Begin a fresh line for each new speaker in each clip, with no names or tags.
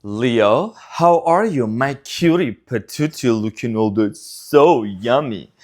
Leo, how are you? My cutie patootie looking all good, so yummy.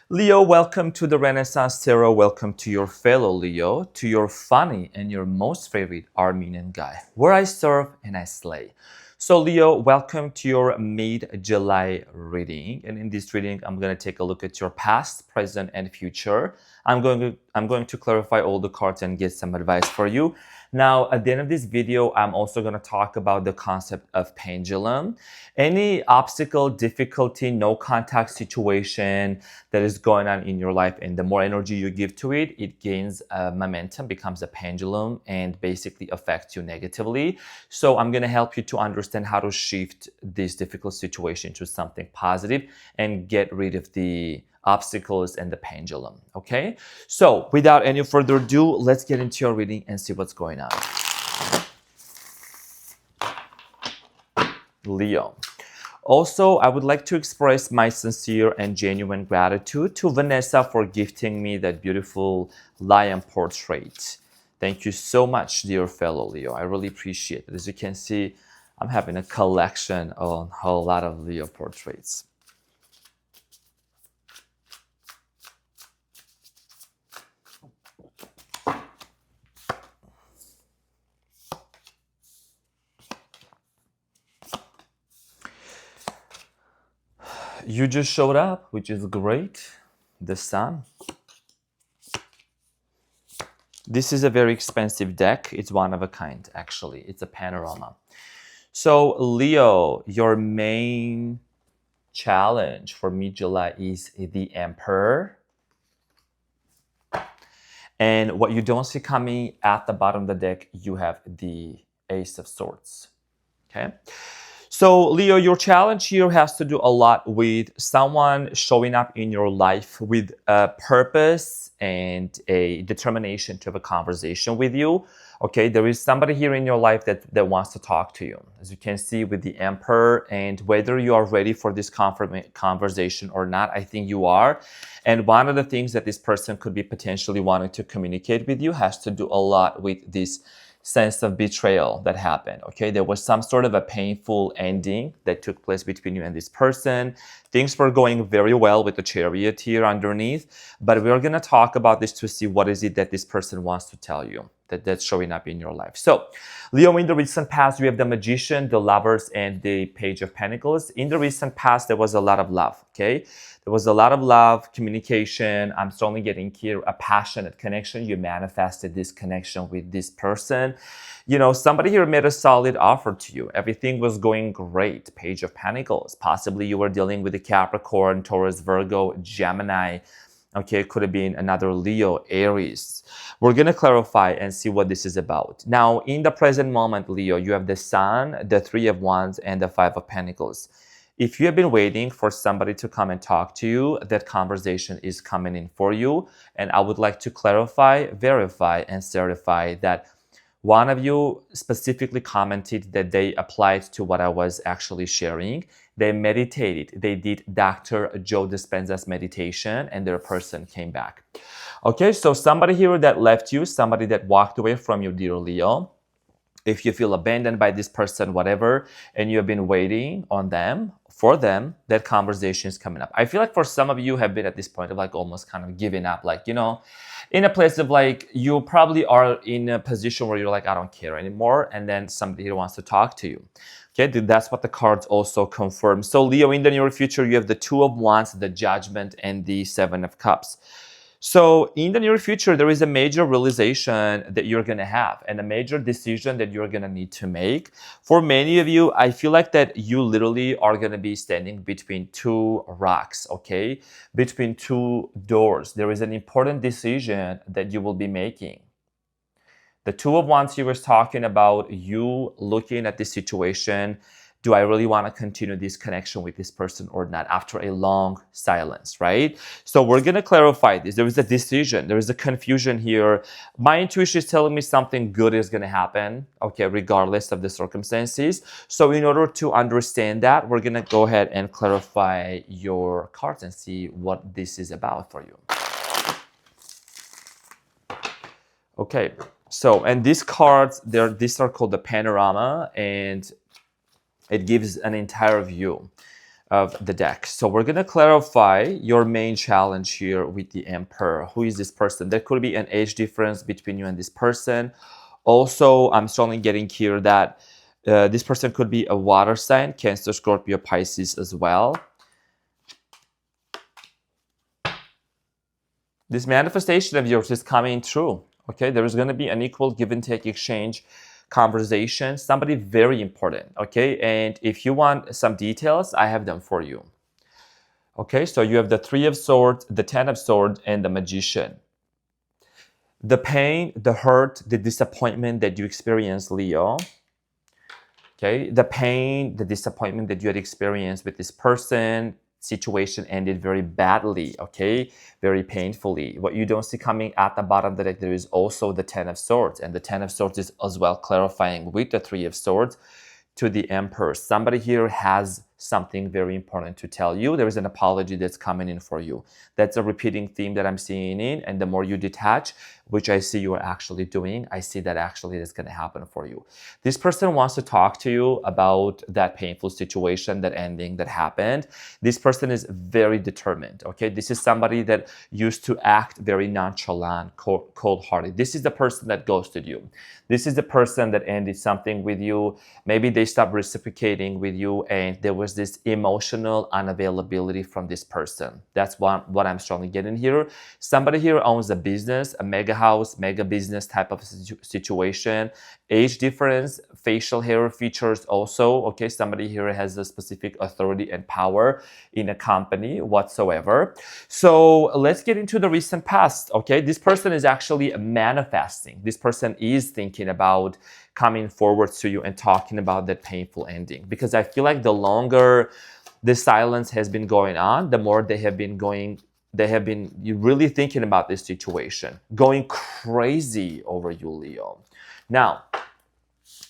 Leo, welcome to the Renaissance Tarot. Welcome to your fellow Leo, to your funny and your most favorite Armenian guy, where I serve and I slay. So Leo, welcome to your mid-July reading. And in this reading, I'm going to take a look at your past, present, and future. I'm going to clarify all the cards and get some advice for you. Now, at the end of this video, I'm also going to talk about the concept of pendulum. Any obstacle, difficulty, no contact situation that is going on in your life, and the more energy you give to it, it gains momentum, becomes a pendulum, and basically affects you negatively. So I'm going to help you to understand how to shift this difficult situation to something positive and get rid of the obstacles and the pendulum. Okay, so without any further ado, let's get into your reading and see what's going on. Leo. Also, I would like to express my sincere and genuine gratitude to Vanessa for gifting me that beautiful lion portrait. Thank you so much, dear fellow Leo. I really appreciate it. As you can see, I'm having a collection on a lot of Leo portraits. You just showed up, which is great. The sun. This is a very expensive deck. It's one of a kind, actually. It's a panorama. So, Leo, your main challenge for mid-July is the Emperor. And what you don't see coming at the bottom of the deck, you have the Ace of Swords. Okay? So, Leo, your challenge here has to do a lot with someone showing up in your life with a purpose and a determination to have a conversation with you. Okay, there is somebody here in your life that wants to talk to you. As you can see with the Emperor, and whether you are ready for this conversation or not, I think you are. And one of the things that this person could be potentially wanting to communicate with you has to do a lot with this sense of betrayal that happened. Okay, there was some sort of a painful ending that took place between you and this person. Things were going very well with the Chariot here underneath, but we're going to talk about this to see what is it that this person wants to tell you that's showing up in your life. So, Leo, in the recent past, we have the Magician, the Lovers, and the Page of Pentacles. In the recent past, there was a lot of love, okay? There was a lot of love, communication. I'm strongly getting here a passionate connection. You manifested this connection with this person. You know, somebody here made a solid offer to you. Everything was going great. Page of Pentacles. Possibly you were dealing with a Capricorn, Taurus, Virgo, Gemini. Okay, it could have been another Leo, Aries. We're going to clarify and see what this is about. Now, in the present moment, Leo, you have the Sun, the Three of Wands, and the Five of Pentacles. If you have been waiting for somebody to come and talk to you, that conversation is coming in for you. And I would like to clarify, verify, and certify that one of you specifically commented that they applied to what I was actually sharing. They meditated. They did Dr. Joe Dispenza's meditation, and their person came back. Okay, so somebody here that left you, somebody that walked away from you, dear Leo. If you feel abandoned by this person, whatever, and you have been waiting on them, for them, that conversation is coming up. I feel like for some of you have been at this point of like almost kind of giving up, like, you know, in a place of like, you probably are in a position where you're like, I don't care anymore. And then somebody wants to talk to you. Okay, that's what the cards also confirm. So Leo, in the near future, you have the Two of Wands, the Judgment, and the Seven of Cups. So in the near future, there is a major realization that you're going to have and a major decision that you're going to need to make. For many of you, I feel like that you literally are going to be standing between two rocks, okay? Between two doors. There is an important decision that you will be making. The Two of Wands here was talking about you looking at this situation. Do I really want to continue this connection with this person or not after a long silence, right? So we're going to clarify this. There is a decision. There is a confusion here. My intuition is telling me something good is going to happen, okay, regardless of the circumstances. So in order to understand that, we're going to go ahead and clarify your cards and see what this is about for you. Okay, so, and these cards, these are called the panorama, and It gives an entire view of the deck. So we're going to clarify your main challenge here with the Emperor. Who is this person? There could be an age difference between you and this person. Also, I'm strongly getting here that this person could be a water sign, Cancer, Scorpio, Pisces as well. This manifestation of yours is coming true. Okay, there is going to be an equal give and take exchange conversation, somebody very important. Okay, and if you want some details, I have them for you. Okay, so you have the Three of Swords, the Ten of Swords, and the Magician. The pain, the hurt, the disappointment that you experience, Leo. Okay, the pain, the disappointment that you had experienced with this person, situation ended very badly, okay, very painfully. What you don't see coming at the bottom of the deck, there is also the Ten of Swords, and the Ten of Swords is as well clarifying with the Three of Swords to the Emperor. Somebody here has something very important to tell you. There is an apology that's coming in for you. That's a repeating theme that I'm seeing in, and the more you detach, which I see you are actually doing, I see that actually that's going to happen for you. This person wants to talk to you about that painful situation, that ending that happened. This person is very determined, okay? This is somebody that used to act very nonchalant, cold-hearted. This is the person that ghosted you. This is the person that ended something with you. Maybe they stopped reciprocating with you, and there was this emotional unavailability from this person. That's what I'm strongly getting here. Somebody here owns a business, a mega house, mega business type of situation. Age difference, facial hair features also. Okay, somebody here has a specific authority and power in a company whatsoever. So let's get into the recent past. Okay, this person is actually manifesting. This person is thinking about coming forward to you and talking about that painful ending, because I feel like the longer the silence has been going on, the more they have been really thinking about this situation, going crazy over you, Leo. Now,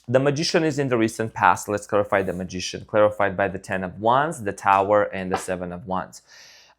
the Magician is in the recent past. Let's clarify the Magician, clarified by the Ten of Wands, the Tower, and the Seven of Wands.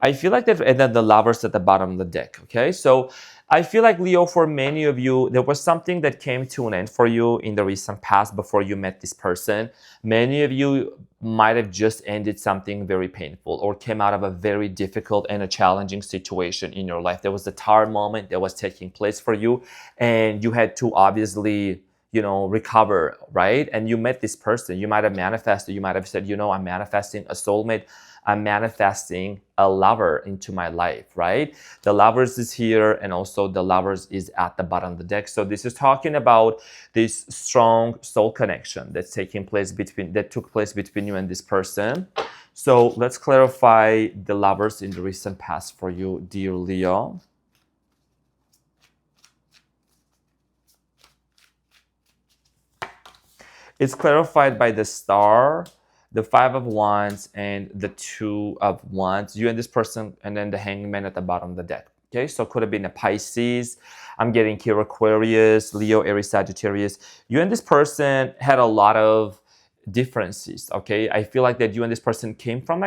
I feel like that, and then the Lovers at the bottom of the deck, okay? So I feel like, Leo, for many of you, there was something that came to an end for you in the recent past before you met this person. Many of you might have just ended something very painful or came out of a very difficult and a challenging situation in your life. There was a Tower moment that was taking place for you, and you had to obviously, recover, right? And you met this person. You might have manifested. You might have said, I'm manifesting a soulmate. I'm manifesting a lover into my life, right? The Lovers is here, and also the Lovers is at the bottom of the deck. So this is talking about this strong soul connection that took place between you and this person. So let's clarify the Lovers in the recent past for you, dear Leo. It's clarified by the Star, the Five of Wands, and the Two of Wands. You and this person, and then the Hangman at the bottom of the deck. Okay, so it could have been a Pisces. I'm getting here Aquarius, Leo, Aries, Sagittarius. You and this person had a lot of differences. Okay, I feel like that you and this person came from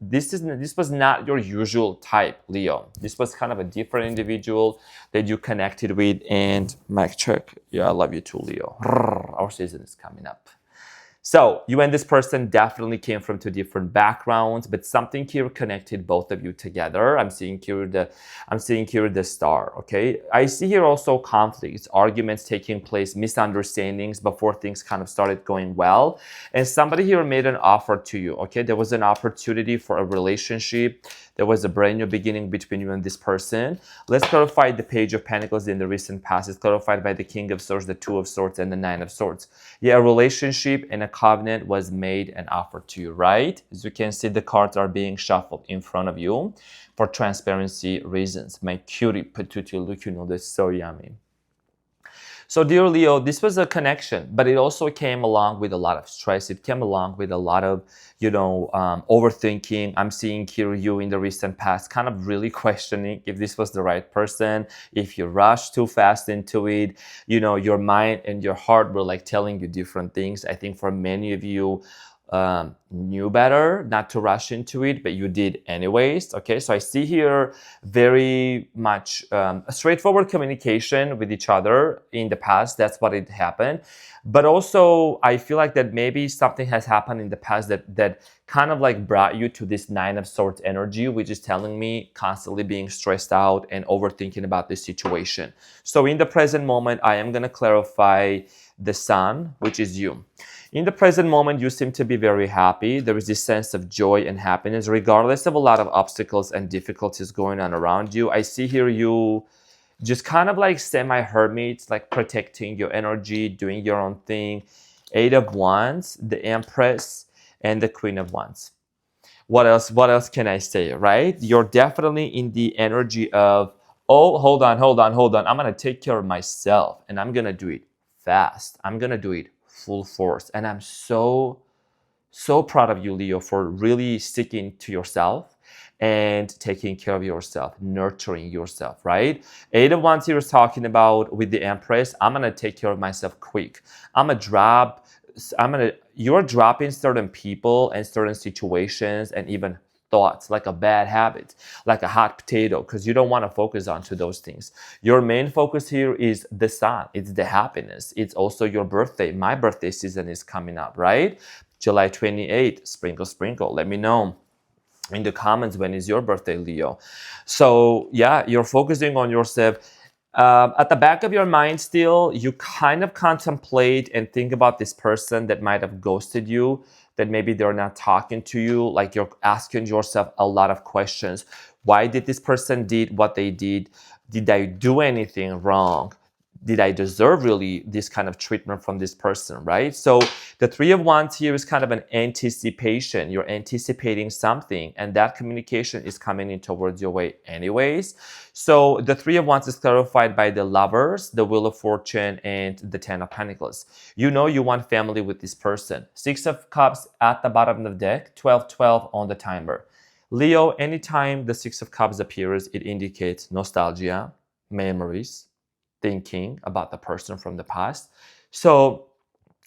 this was not your usual type, Leo. This was kind of a different individual that you connected with. And mic check. Yeah, I love you too, Leo. Our season is coming up. So you and this person definitely came from two different backgrounds, but something here connected both of you together. I'm seeing here the Star. Okay, I see here also conflicts, arguments taking place, misunderstandings before things kind of started going well, and somebody here made an offer to you. Okay, there was an opportunity for a relationship. There was a brand new beginning between you and this person. Let's clarify the Page of Pentacles in the recent past. It's clarified by the King of Swords, the Two of Swords, and the Nine of Swords. Yeah, a relationship and a covenant was made and offered to you, right? As you can see, the cards are being shuffled in front of you for transparency reasons. My cutie patootie, look, that's so yummy. So dear Leo, this was a connection, but it also came along with a lot of stress. It came along with a lot of, overthinking. I'm seeing here you in the recent past kind of really questioning if this was the right person, if you rushed too fast into it. Your mind and your heart were like telling you different things. I think for many of you, knew better not to rush into it, but you did anyways. Okay, so I see here very much a straightforward communication with each other in the past. That's what it happened. But also, I feel like that maybe something has happened in the past that kind of like brought you to this Nine of Swords energy, which is telling me constantly being stressed out and overthinking about this situation. So in the present moment, I am going to clarify the Sun, which is you. In the present moment, you seem to be very happy. There is this sense of joy and happiness, regardless of a lot of obstacles and difficulties going on around you. I see here you just kind of like semi-hermit, like protecting your energy, doing your own thing. Eight of Wands, the Empress, and the Queen of Wands. What else can I say, right? You're definitely in the energy of, oh, hold on. I'm going to take care of myself and I'm going to do it fast. I'm going to do it full force. And I'm so proud of you, Leo, for really sticking to yourself and taking care of yourself, nurturing yourself, right? Eight of Wands here is talking about with the Empress, I'm going to take care of myself quick. You're dropping certain people and certain situations and even thoughts, like a bad habit, like a hot potato, because you don't want to focus on to those things. Your main focus here is the Sun. It's the happiness. It's also your birthday. My birthday season is coming up, right? July 28th, sprinkle. Let me know in the comments when is your birthday, Leo. So yeah, you're focusing on yourself. At the back of your mind still, you kind of contemplate and think about this person that might have ghosted you, that maybe they're not talking to you, like you're asking yourself a lot of questions. Why did this person did what they did? Did I do anything wrong? Did I deserve really this kind of treatment from this person, right? So the Three of Wands here is kind of an anticipation. You're anticipating something, and that communication is coming in towards your way anyways. So the Three of Wands is clarified by the Lovers, the Wheel of Fortune, and the Ten of Pentacles. You know you want family with this person. Six of Cups at the bottom of the deck, 12-12 on the timer. Leo, anytime the Six of Cups appears, it indicates nostalgia, memories, thinking about the person from the past. So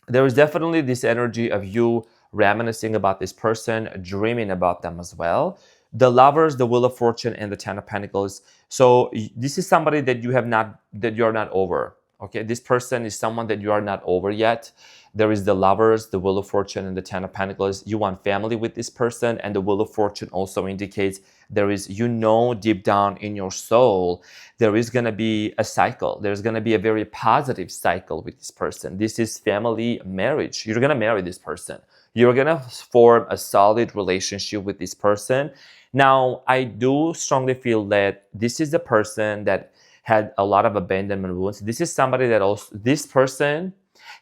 there is definitely this energy of you reminiscing about this person, dreaming about them as well. The Lovers, the Wheel of Fortune, and the Ten of Pentacles. So this is somebody that you're not over. Okay, this person is someone that you are not over yet. There is the Lovers, the Wheel of Fortune, and the Ten of Pentacles. You want family with this person, and the Wheel of Fortune also indicates there is, deep down in your soul, there is going to be a cycle. There's going to be a very positive cycle with this person. This is family, marriage. You're going to marry this person. You're going to form a solid relationship with this person. Now, I do strongly feel that this is the person that had a lot of abandonment wounds. This is somebody that also, this person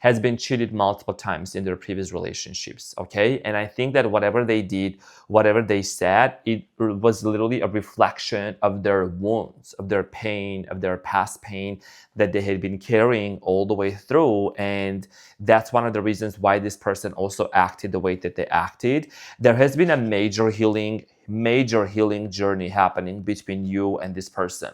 has been cheated multiple times in their previous relationships, okay? And I think that whatever they did, whatever they said, it was literally a reflection of their wounds, of their pain, of their past pain that they had been carrying all the way through. And that's one of the reasons why this person also acted the way that they acted. There has been a major healing journey happening between you and this person.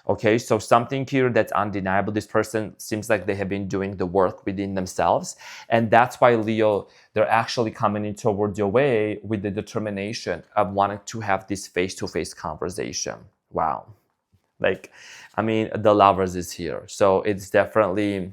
Okay, so something here that's undeniable. This person seems like they have been doing the work within themselves. And that's why, Leo, they're actually coming in towards your way with the determination of wanting to have this face-to-face conversation. Wow. The Lovers is here. So it's definitely,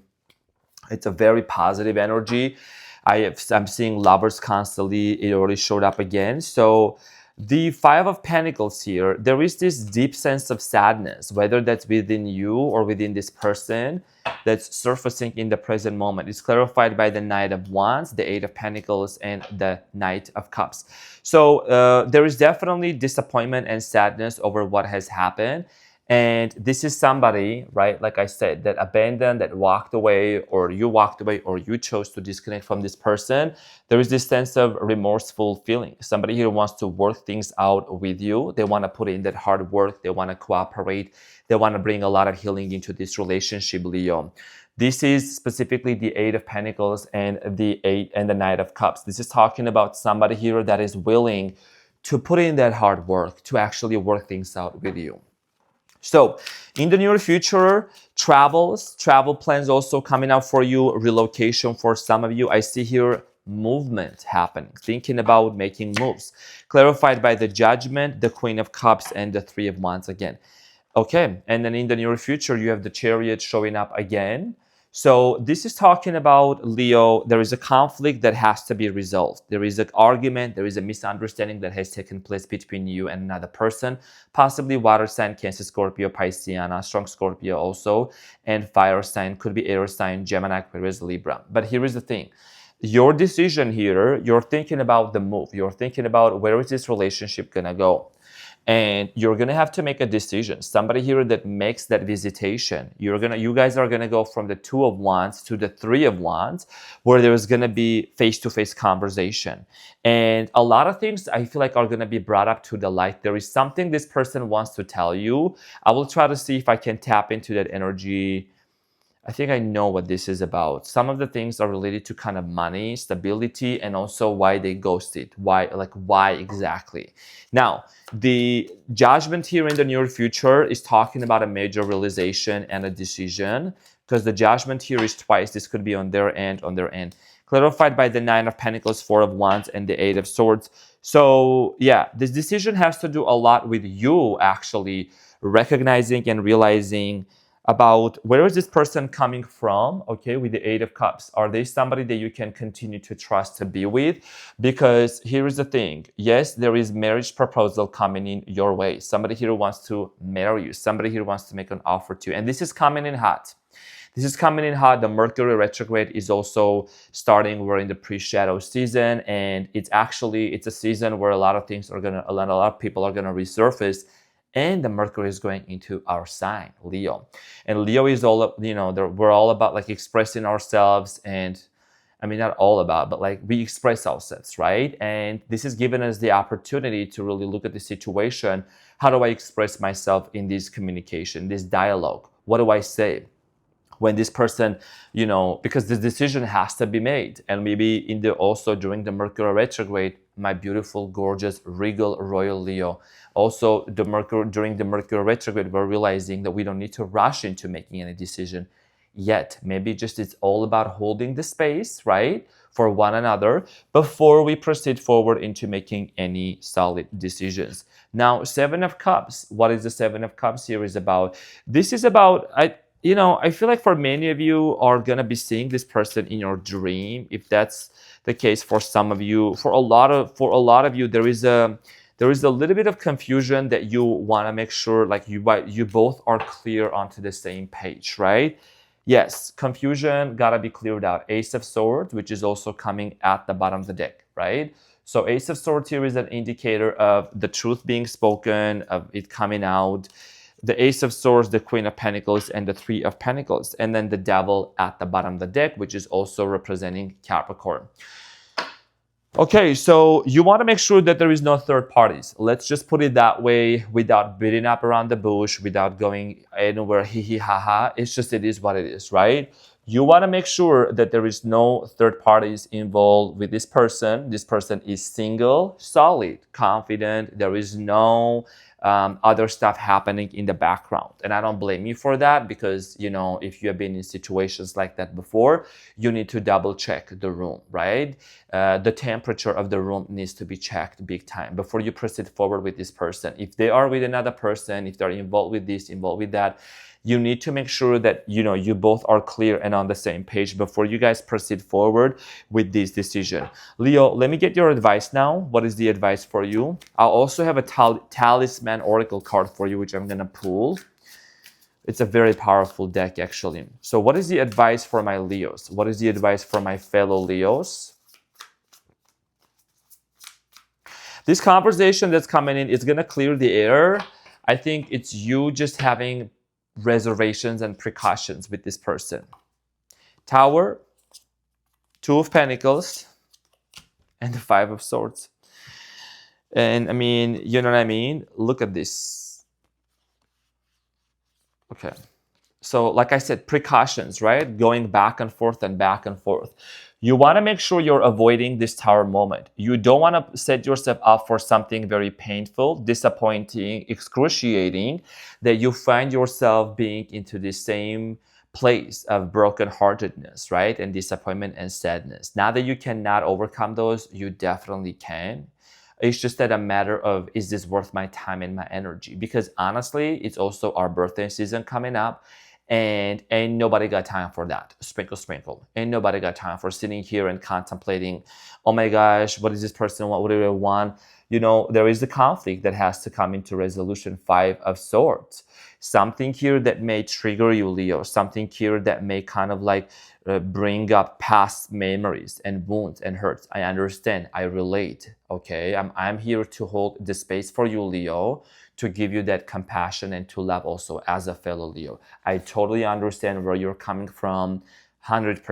it's a very positive energy. I'm seeing Lovers constantly. It already showed up again. So the Five of Pentacles here, there is this deep sense of sadness, whether that's within you or within this person, that's surfacing in the present moment. It's clarified by the Knight of Wands, the Eight of Pentacles, and the Knight of Cups. So there is definitely disappointment and sadness over what has happened. And this is somebody, right, like I said, that abandoned, that walked away, or you walked away, or you chose to disconnect from this person. There is this sense of remorseful feeling. Somebody here wants to work things out with you. They want to put in that hard work. They want to cooperate. They want to bring a lot of healing into this relationship, Leo. This is specifically the Eight of Pentacles and the Knight of Cups. This is talking about somebody here that is willing to put in that hard work to actually work things out with you. So in the near future, travel plans also coming out for you, relocation for some of you. I see here movement happening, thinking about making moves. Clarified by the Judgment, the Queen of Cups, and the Three of Wands again. Okay, and then in the near future, you have the Chariot showing up again. So this is talking about, Leo, there is a conflict that has to be resolved. There is an argument, there is a misunderstanding that has taken place between you and another person, possibly water sign, Cancer, Scorpio, Pisceana, strong Scorpio also, and fire sign, could be air sign, Gemini, Aquarius, Libra. But here is the thing. Your decision here, you're thinking about the move. You're thinking about where is this relationship going to go? And you're gonna have to make a decision. Somebody here that makes that visitation, you guys are gonna go from the Two of Wands to the Three of Wands, where there's gonna be face-to-face conversation. And a lot of things I feel like are gonna be brought up to the light. There is something this person wants to tell you. I will try to see if I can tap into that energy. I think I know what this is about. Some of the things are related to kind of money, stability, and also why they ghosted. Why exactly? Now, the Judgment here in the near future is talking about a major realization and a decision, because the Judgment here is twice. This could be on their end, Clarified by the Nine of Pentacles, Four of Wands, and the Eight of Swords. So yeah, this decision has to do a lot with you actually recognizing and realizing about where is this person coming from, okay, with the Eight of Cups. Are they somebody that you can continue to trust to be with? Because here is the thing. Yes, there is marriage proposal coming in your way. Somebody here wants to marry you. Somebody here wants to make an offer to you. And this is coming in hot. This is coming in hot. The Mercury retrograde is also starting. We're in the pre-shadow season, and it's a season where a lot of people are gonna resurface. And the Mercury is going into our sign, Leo. And Leo is all, we're all about like expressing ourselves, and I mean, not all about, but like we express ourselves, right? And this has given us the opportunity to really look at the situation. How do I express myself in this communication, this dialogue? What do I say? When this person, because the decision has to be made. And maybe also during the Mercury retrograde, my beautiful, gorgeous, regal, royal Leo, also during the Mercury retrograde, we're realizing that we don't need to rush into making any decision yet. Maybe just it's all about holding the space, right, for one another before we proceed forward into making any solid decisions. Now, Seven of Cups. What is the Seven of Cups here is about? This is about, I feel like for many of you are going to be seeing this person in your dream. If that's the case for some of you, for a lot of you, there is a little bit of confusion that you want to make sure like you both are clear onto the same page, right? Yes, confusion got to be cleared out. Ace of Swords, which is also coming at the bottom of the deck, right? So Ace of Swords here is an indicator of the truth being spoken, of it coming out. The Ace of Swords, the Queen of Pentacles, and the Three of Pentacles. And then the Devil at the bottom of the deck, which is also representing Capricorn. Okay, so you want to make sure that there is no third parties. Let's just put it that way, without beating up around the bush, without going anywhere hee ha ha. It is what it is, right? You want to make sure that there is no third parties involved with this person. This person is single, solid, confident. There is no other stuff happening in the background. And I don't blame you for that, because, if you have been in situations like that before, you need to double check the room, right? The temperature of the room needs to be checked big time before you proceed forward with this person. If they are with another person, if they're involved with this, involved with that, you need to make sure that, you both are clear and on the same page before you guys proceed forward with this decision. Leo, let me get your advice now. What is the advice for you? I'll also have a talisman oracle card for you, which I'm going to pull. It's a very powerful deck, actually. So what is the advice for my Leos? What is the advice for my fellow Leos? This conversation that's coming in is going to clear the air. I think it's you just having reservations and precautions with this person. Tower, Two of Pentacles, and the Five of Swords. And I mean, you know what I mean? Look at this. Okay. So like I said, precautions, right? Going back and forth and back and forth. You want to make sure you're avoiding this tower moment. You don't want to set yourself up for something very painful, disappointing, excruciating, that you find yourself being into the same place of brokenheartedness, right? And disappointment and sadness. Now that you cannot overcome those, you definitely can. It's just that a matter of, is this worth my time and my energy? Because honestly, it's also our birthday season coming up, and ain't nobody got time for that. Sprinkle, sprinkle. Ain't nobody got time for sitting here and contemplating, oh my gosh, what does this person want? What do they want? There is a conflict that has to come into resolution. Five of Swords. Something here that may trigger you, Leo. Something here that may kind of like bring up past memories and wounds and hurts. I understand. I relate. Okay. I'm here to hold the space for you, Leo, to give you that compassion and to love also as a fellow Leo. I totally understand where you're coming from. 100%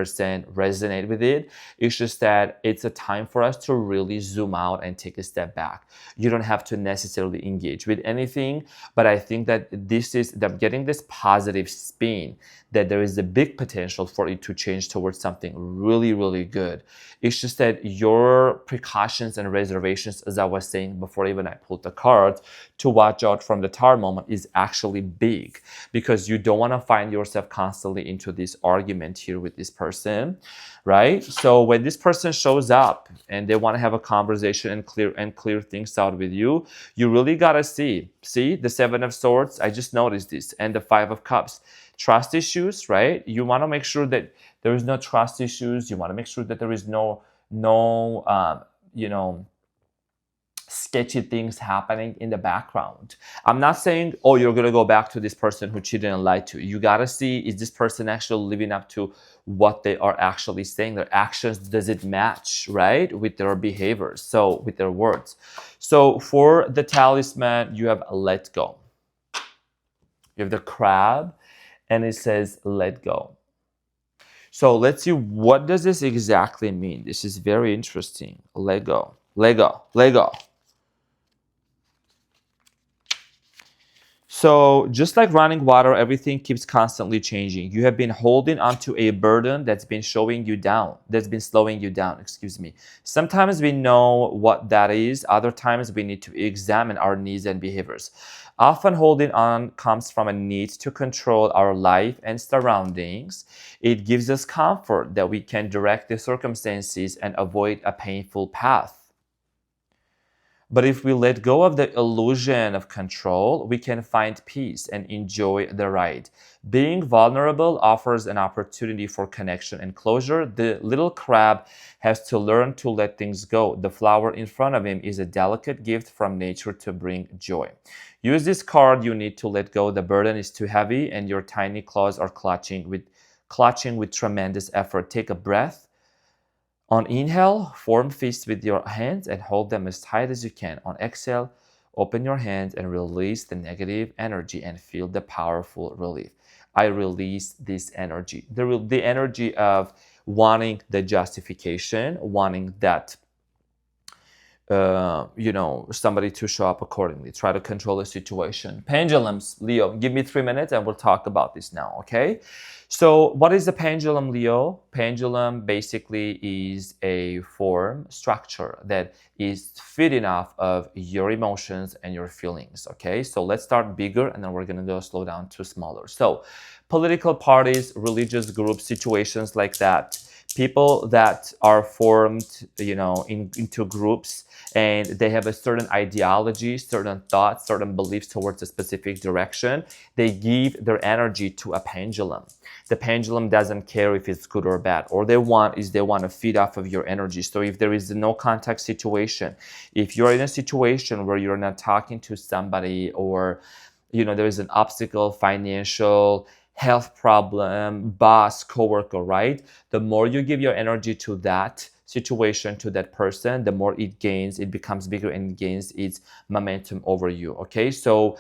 resonate with it. It's just that it's a time for us to really zoom out and take a step back. You don't have to necessarily engage with anything, but I think that this is getting this positive spin, that there is a big potential for it to change towards something really, really good. It's just that your precautions and reservations, as I was saying before even I pulled the cards, to watch out from the Tower moment is actually big, because you don't want to find yourself constantly into this argument here with this person, right? So when this person shows up and they want to have a conversation and clear things out with you, you really got to see the Seven of Swords. I just noticed this, and the Five of Cups. Trust issues, right? You want to make sure that there is no trust issues. You want to make sure that there is no sketchy things happening in the background. I'm not saying, oh, you're going to go back to this person who cheated and lied to you. You got to see, is this person actually living up to what they are actually saying? Their actions, does it match, right, with their behaviors? So with their words. So for the talisman, you have let go. You have the crab, and it says let go. So let's see, what does this exactly mean? This is very interesting. Let go, let go, let go. So just like running water, everything keeps constantly changing. You have been holding onto a burden that's been slowing you down. Excuse me. Sometimes we know what that is. Other times we need to examine our needs and behaviors. Often holding on comes from a need to control our life and surroundings. It gives us comfort that we can direct the circumstances and avoid a painful path. But if we let go of the illusion of control, we can find peace and enjoy the ride. Being vulnerable offers an opportunity for connection and closure. The little crab has to learn to let things go. The flower in front of him is a delicate gift from nature to bring joy. Use this card. You need to let go. The burden is too heavy and your tiny claws are clutching with tremendous effort. Take a breath. On inhale, form fists with your hands and hold them as tight as you can. On exhale, open your hands and release the negative energy and feel the powerful relief. I release this energy. The energy of wanting the justification, wanting that somebody to show up accordingly. Try to control the situation. Pendulums, Leo, give me 3 minutes and we'll talk about this now, okay? So what is the pendulum, Leo? Pendulum basically is a form structure that is feeding off of your emotions and your feelings, okay? So let's start bigger and then we're gonna go slow down to smaller. So political parties, religious groups, situations like that. People that are formed, into groups, and they have a certain ideology, certain thoughts, certain beliefs towards a specific direction. They give their energy to a pendulum. The pendulum doesn't care if it's good or bad. All they want to feed off of your energy. So if there is a no contact situation, if you're in a situation where you're not talking to somebody, or there is an obstacle, financial, health problem, boss, coworker, right? The more you give your energy to that situation, to that person, the more it becomes bigger and gains its momentum over you, okay? So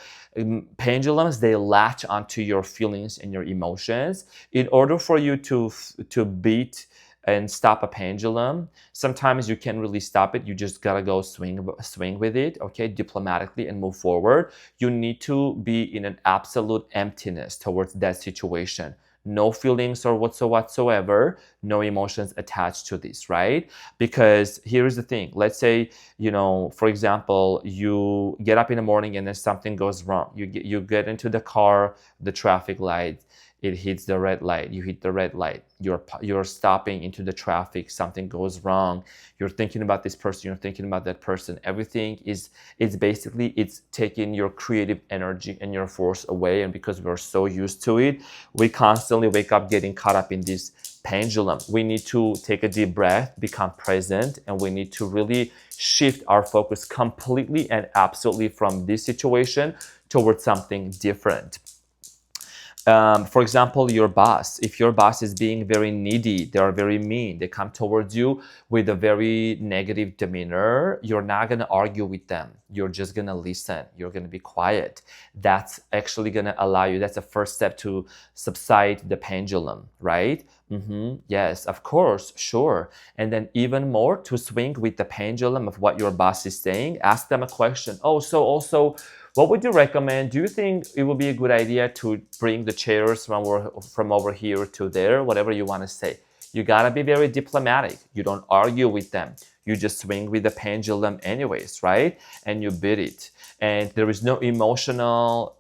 pendulums, they latch onto your feelings and your emotions. In order for you to beat and stop a pendulum, sometimes you can't really stop it. You just gotta go swing with it, okay, diplomatically, and move forward. You need to be in an absolute emptiness towards that situation. No feelings or whatsoever, no emotions attached to this, right? Because here's the thing. Let's say, for example, you get up in the morning and then something goes wrong. You get into the car, the traffic light, it hits the red light, you hit the red light, you're stopping into the traffic, something goes wrong, you're thinking about this person, you're thinking about that person. Everything is, it's taking your creative energy and your force away. And because we're so used to it, we constantly wake up getting caught up in this pendulum. We need to take a deep breath, become present, and we need to really shift our focus completely and absolutely from this situation towards something different. For example, your boss. If your boss is being very needy, they are very mean, they come towards you with a very negative demeanor, you're not going to argue with them. You're just going to listen. You're going to be quiet. That's actually going to allow you, that's the first step to subside the pendulum, right? Yes, of course, sure. And then even more, to swing with the pendulum of what your boss is saying, ask them a question. Oh, so also, what would you recommend? Do you think it would be a good idea to bring the chairs from over here to there? Whatever you want to say. You gotta be very diplomatic. You don't argue with them. You just swing with the pendulum anyways, right? And you beat it. And there is no emotional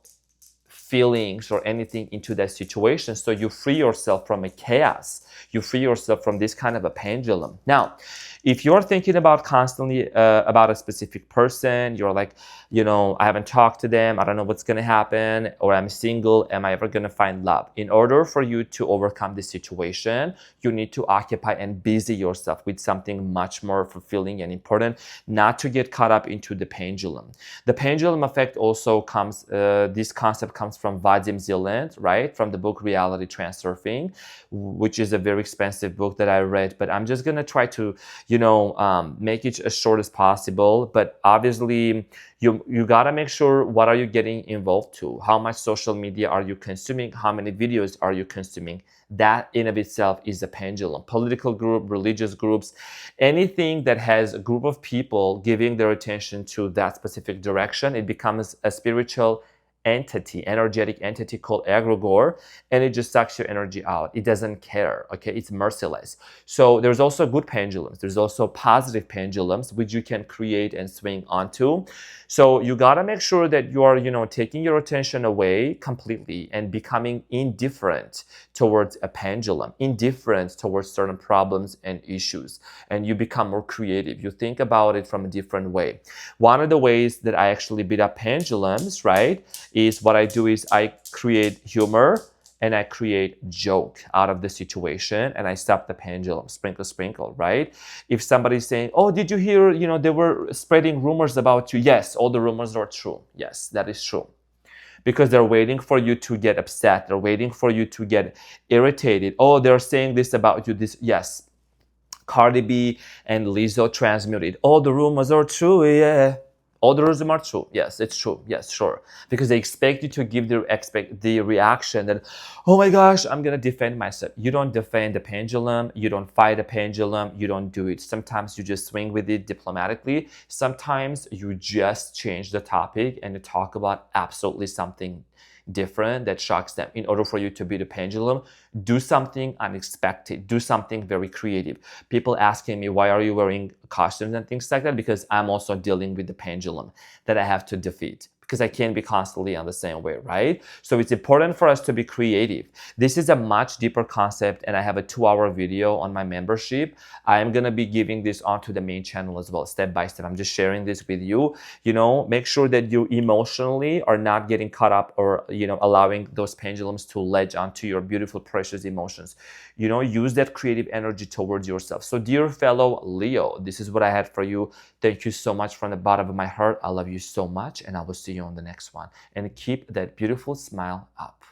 feelings or anything into that situation. So you free yourself from a chaos. You free yourself from this kind of a pendulum. Now, if you're thinking about constantly about a specific person, you're like, I haven't talked to them, I don't know what's going to happen, or I'm single, am I ever going to find love? In order for you to overcome this situation, you need to occupy and busy yourself with something much more fulfilling and important, not to get caught up into the pendulum. The pendulum effect also comes, this concept comes from Vadim Zeland, right? From the book Reality Transurfing, which is a very expensive book that I read, but I'm just going to try to make it as short as possible. But obviously, you gotta make sure, what are you getting involved to? How much social media are you consuming? How many videos are you consuming? That in of itself is a pendulum. Political group, religious groups, anything that has a group of people giving their attention to that specific direction, it becomes a spiritual entity, energetic entity called egregore, and it just sucks your energy out. It doesn't care, okay? It's merciless. So there's also good pendulums. There's also positive pendulums, which you can create and swing onto. So you gotta make sure that you are, taking your attention away completely and becoming indifferent towards a pendulum, indifferent towards certain problems and issues, and you become more creative. You think about it from a different way. One of the ways that I actually beat up pendulums, right, is what I do is I create humor and I create joke out of the situation, and I stop the pendulum, sprinkle, sprinkle, right? If somebody's saying, oh, did you hear, they were spreading rumors about you? Yes, all the rumors are true. Yes, that is true. Because they're waiting for you to get upset. They're waiting for you to get irritated. Oh, they're saying this about you. This, yes. Cardi B and Lizzo transmuted. All the rumors are true, yeah. All the rumors are true. Yes, it's true. Yes, sure. Because they expect you to give the reaction that, oh my gosh, I'm going to defend myself. You don't defend the pendulum. You don't fight a pendulum. You don't do it. Sometimes you just swing with it diplomatically. Sometimes you just change the topic and you talk about absolutely something different that shocks them. In order for you to beat the pendulum, do something unexpected, do something very creative. People asking me, why are you wearing costumes and things like that? Because I'm also dealing with the pendulum that I have to defeat, because I can't be constantly on the same way, right? So it's important for us to be creative. This is a much deeper concept, and I have a 2-hour video on my membership. I am going to be giving this onto the main channel as well, step by step. I'm just sharing this with you. Make sure that you emotionally are not getting caught up or, allowing those pendulums to ledge onto your beautiful, precious emotions. Use that creative energy towards yourself. So dear fellow Leo, this is what I had for you. Thank you so much from the bottom of my heart. I love you so much, and I will see you on the next one. And keep that beautiful smile up.